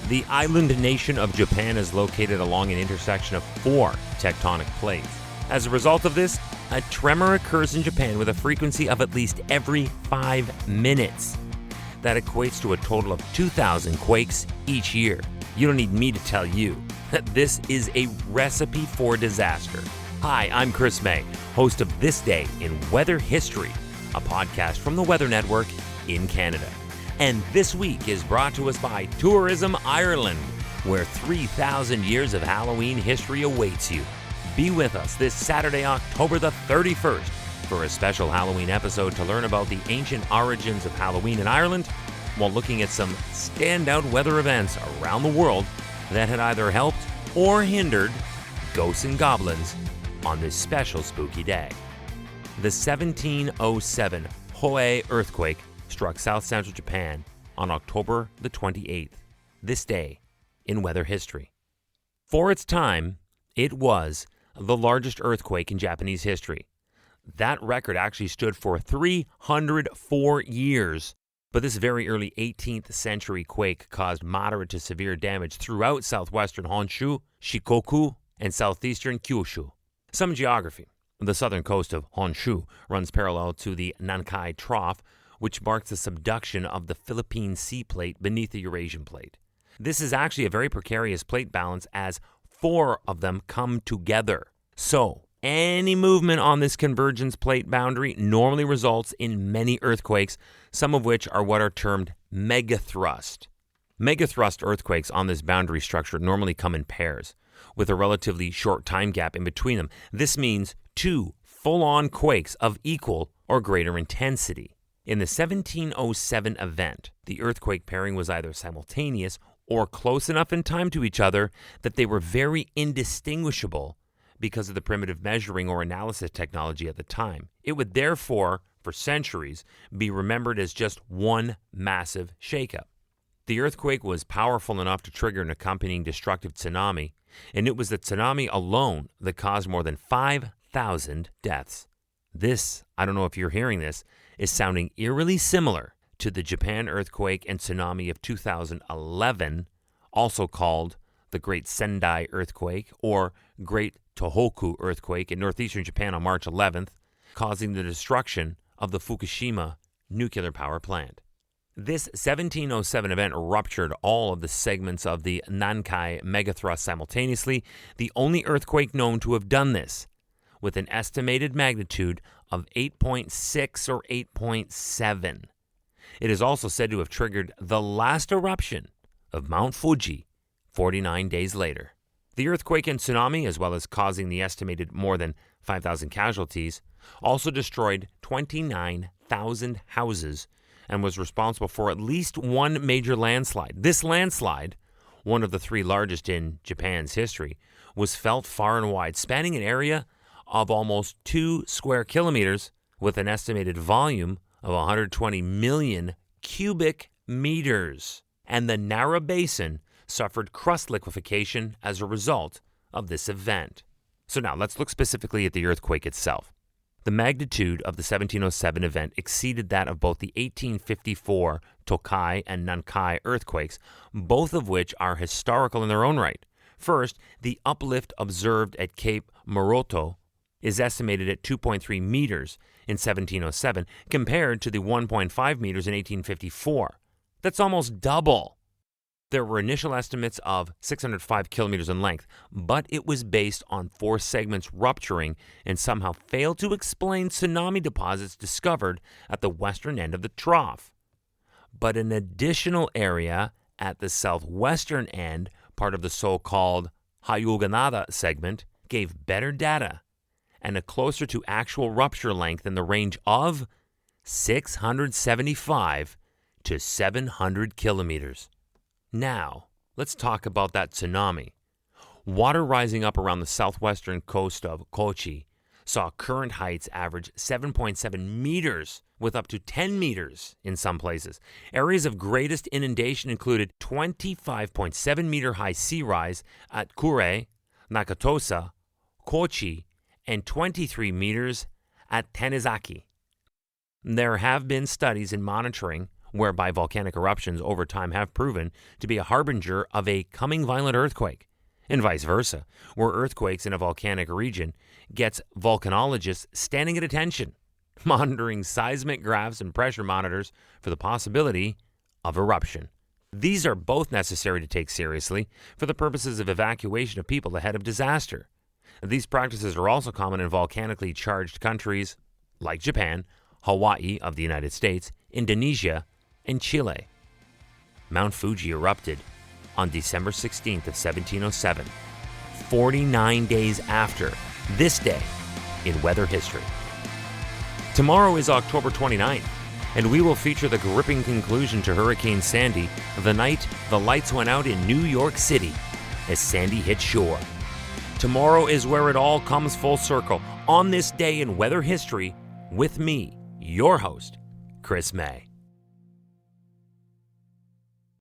The island nation of Japan is located along an intersection of 4 tectonic plates. As a result of this, a tremor occurs in Japan with a frequency of at least every 5 minutes. That equates to a total of 2,000 quakes each year. You don't need me to tell you that this is a recipe for disaster. Hi, I'm Chris May, host of This Day in Weather History, a podcast from the Weather Network in Canada. And this week is brought to us by Tourism Ireland, where 3,000 years of Halloween history awaits you. Be with us this Saturday, October the 31st, for a special Halloween episode to learn about the ancient origins of Halloween in Ireland, while looking at some standout weather events around the world that had either helped or hindered ghosts and goblins on this special spooky day. The 1707 Hōei earthquake struck South Central Japan on October the 28th, this day in weather history. For its time, it was the largest earthquake in Japanese history. That record actually stood for 304 years, but this very early 18th century quake caused moderate to severe damage throughout southwestern Honshu, Shikoku, and southeastern Kyushu. Some geography. The southern coast of Honshu runs parallel to the Nankai Trough, which marks the subduction of the Philippine Sea Plate beneath the Eurasian Plate. This is actually a very precarious plate balance as 4 of them come together. So, any movement on this convergence plate boundary normally results in many earthquakes, some of which are what are termed megathrust. Megathrust earthquakes on this boundary structure normally come in pairs, with a relatively short time gap in between them. This means 2 full-on quakes of equal or greater intensity. In the 1707 event, the earthquake pairing was either simultaneous or close enough in time to each other that they were very indistinguishable because of the primitive measuring or analysis technology at the time. It would therefore, for centuries, be remembered as just one massive shakeup. The earthquake was powerful enough to trigger an accompanying destructive tsunami, and it was the tsunami alone that caused more than 5,000 deaths. This, I don't know if you're hearing this, is sounding eerily similar to the Japan earthquake and tsunami of 2011, also called the Great Sendai earthquake or Great Tohoku earthquake in northeastern Japan on March 11th, causing the destruction of the Fukushima nuclear power plant. This 1707 event ruptured all of the segments of the Nankai megathrust simultaneously, the only earthquake known to have done this, with an estimated magnitude of 8.6 or 8.7. It is also said to have triggered the last eruption of Mount Fuji 49 days later. The earthquake and tsunami, as well as causing the estimated more than 5,000 casualties, also destroyed 29,000 houses and was responsible for at least one major landslide. This landslide, one of the 3 largest in Japan's history, was felt far and wide, spanning an area of almost 2 square kilometers with an estimated volume of 120 million cubic meters. And the Nara Basin suffered crust liquefaction as a result of this event. So now let's look specifically at the earthquake itself. The magnitude of the 1707 event exceeded that of both the 1854 Tokai and Nankai earthquakes, both of which are historical in their own right. First, the uplift observed at Cape Moroto is estimated at 2.3 meters in 1707 compared to the 1.5 meters in 1854. That's almost double. There were initial estimates of 605 kilometers in length, but it was based on 4 segments rupturing and somehow failed to explain tsunami deposits discovered at the western end of the trough. But an additional area at the southwestern end, part of the so-called Hayuganada segment, gave better data and a closer to actual rupture length in the range of 675 to 700 kilometers. Now, let's talk about that tsunami. Water rising up around the southwestern coast of Kochi saw current heights average 7.7 meters, with up to 10 meters in some places. Areas of greatest inundation included 25.7 meter high sea rise at Kure, Nakatosa, Kochi, and 23 meters at Tanizaki. There have been studies in monitoring whereby volcanic eruptions over time have proven to be a harbinger of a coming violent earthquake, and vice versa, where earthquakes in a volcanic region gets volcanologists standing at attention, monitoring seismic graphs and pressure monitors for the possibility of eruption. These are both necessary to take seriously for the purposes of evacuation of people ahead of disaster. These practices are also common in volcanically charged countries like Japan, Hawaii of the United States, Indonesia, and Chile. Mount Fuji erupted on December 16th of 1707, 49 days after this day in weather history. Tomorrow is October 29th, and we will feature the gripping conclusion to Hurricane Sandy the night the lights went out in New York City as Sandy hit shore. Tomorrow is where it all comes full circle on this day in weather history with me, your host, Chris May.